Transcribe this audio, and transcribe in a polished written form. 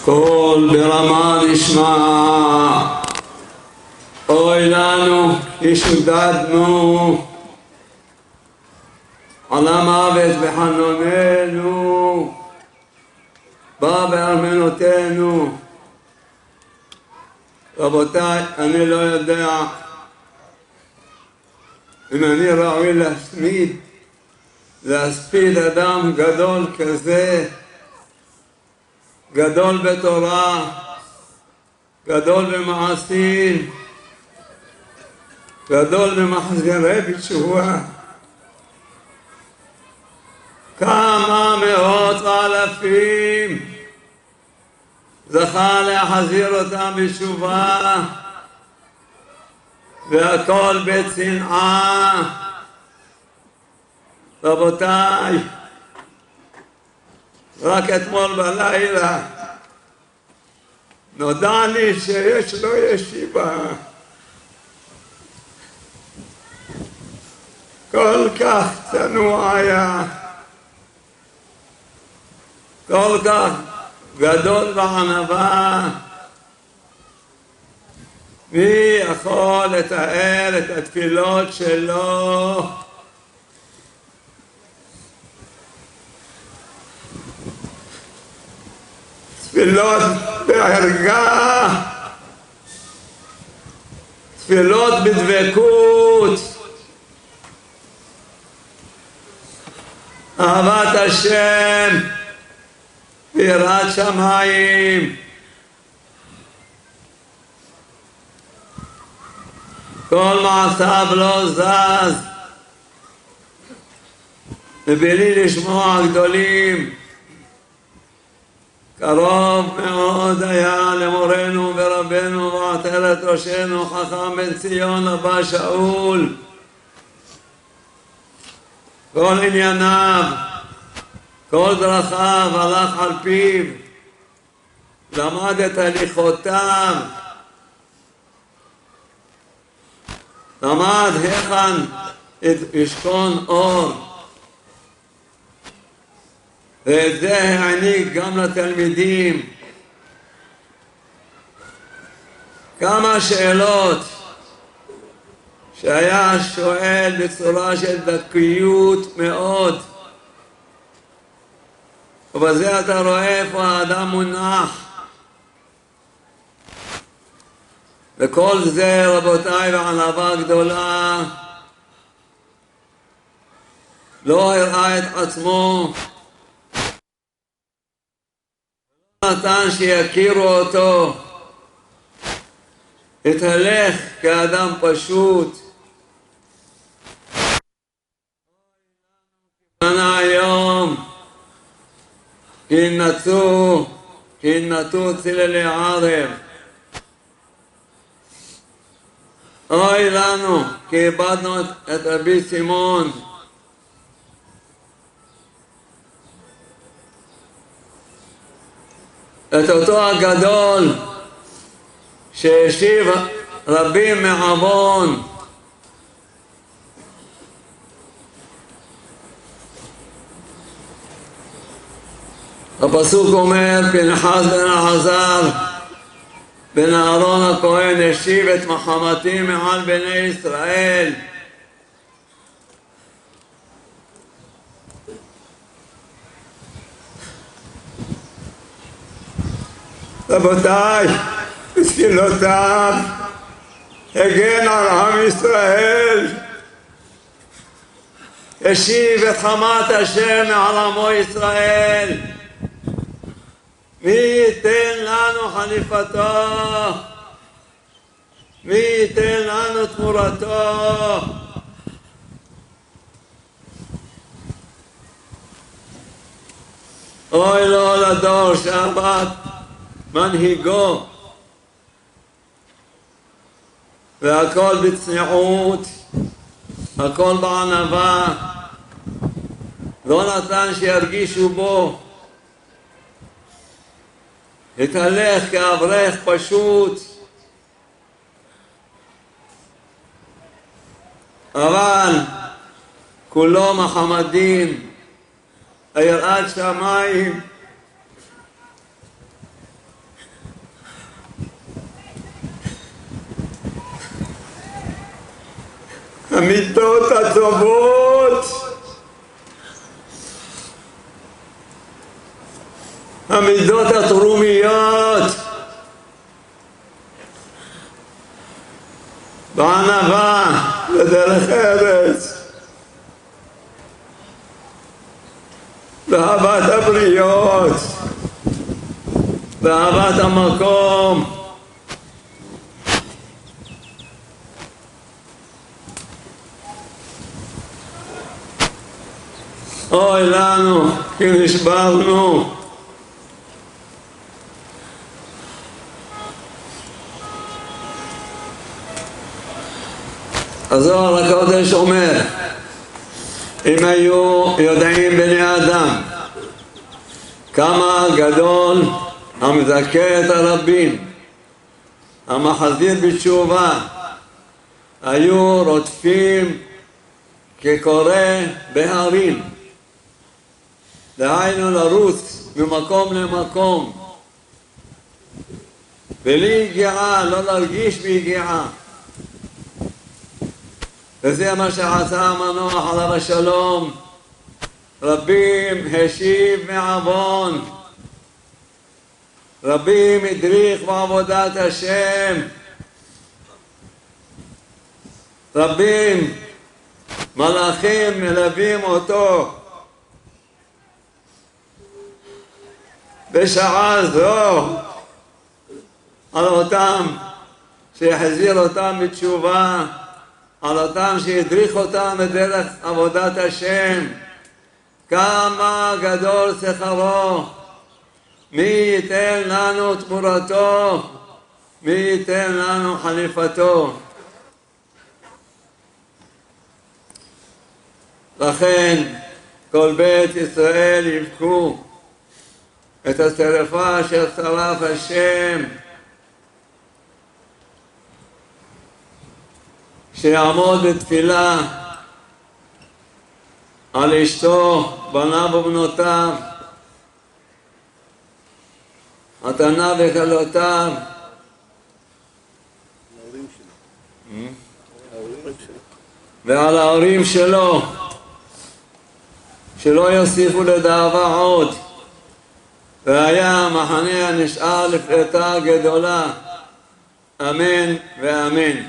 קול ברמה נשמע, אוי לנו כי שודדנו על המוות בחנוננו, בא בארמנותינו. רבותיי, אני לא יודע אם אני ראוי להספיד אדם גדול כזה, גדול בתורה, גדול במעשים, גדול במחזירי בתשובה. כמה מאות אלפים זכה להחזיר אותם בתשובה, והכל בצנעה. רבותיי, רק אתמול בלילה נודע לי שיש לו ישיבה כל כך צנוע היה, כל כך גדול בענווה. מי יכול לתאר את התפילות שלו? תפילות בערגה, תפילות בדבקות, אהבת השם, יראת שמיים. כל מעשיו לא זז מבלי לשמוע גדולים. קרוב מאוד היה למורנו ורבנו ועטרת ראשנו חכם בן ציון אבא שאול. כל ענייניו, כל דרכיו הלך על פיו, למד את הליכותיו, למד היכן ישכון אור, ואת זה העניק גם לתלמידים. כמה שאלות שהיה שואל בצורה של דקיות מאוד, ובזה אתה רואה איפה האדם מונח. וכל זה, רבותיי, בענווה גדולה, לא הראה את עצמו, נתן שיכירו אותו, התהלך כאדם פשוט. שנה היום כי נטו צללי ערב. אוי לנו כי איבדנו את רבי שמעון. את אותו הגדול שהשיב רבים מעוון. הפסוק אומר, פנחס בן אלעזר בן אהרון הכהן השיב את מחמתי מעל בני ישראל. רבותיי, בתפילותיו הגן על עם ישראל, השיב את חמת השם מעל עמו ישראל. מי ייתן לנו חליפתו? מי ייתן לנו תמורתו? אוי לו לדור שעבד מנהיגו, והכל בצניעות, הכל בענווה, לא נתן שירגישו בו, התהלך כאברך פשוט, אבל כולו מחמדים, היראת שמיים, המידות הטובות, המידות התרומיות, בענווה ודרך ארץ, באהבת הבריות, באהבת המקום. אוי לנו כי נשברנו. הזוהר הקודש אומר, אם היו יודעים בני אדם כמה גדול המזכה את הרבים, המחזיר בתשובה, היו רודפים כקורא בהרים, דהיינו לרוץ ממקום למקום, בלי יגיעה, לא להרגיש ביגיעה. וזה מה שעשה המנוח עליו השלום. רבים השיב מעוון, רבים הדריך בעבודת השם, רבים מלאכים מלווים אותו. בשעה זו על אותם שהחזיר אותם בתשובה, על אותם שהדריך אותם בדרך עבודת השם, כמה גדול שכרו, מי ייתן לנו תמורתו, מי ייתן לנו חליפתו. לכן כל בית ישראל יבכו את השרפה ששרף השם, שיעמוד בתפילה על אשתו, בניו ובנותיו, חתניו וכלותיו, ועל ההורים שלו, שלא יוסיפו לדאבה עוד. והיה המחנה הנשאר לפלטה גדולה. אמן ואמן.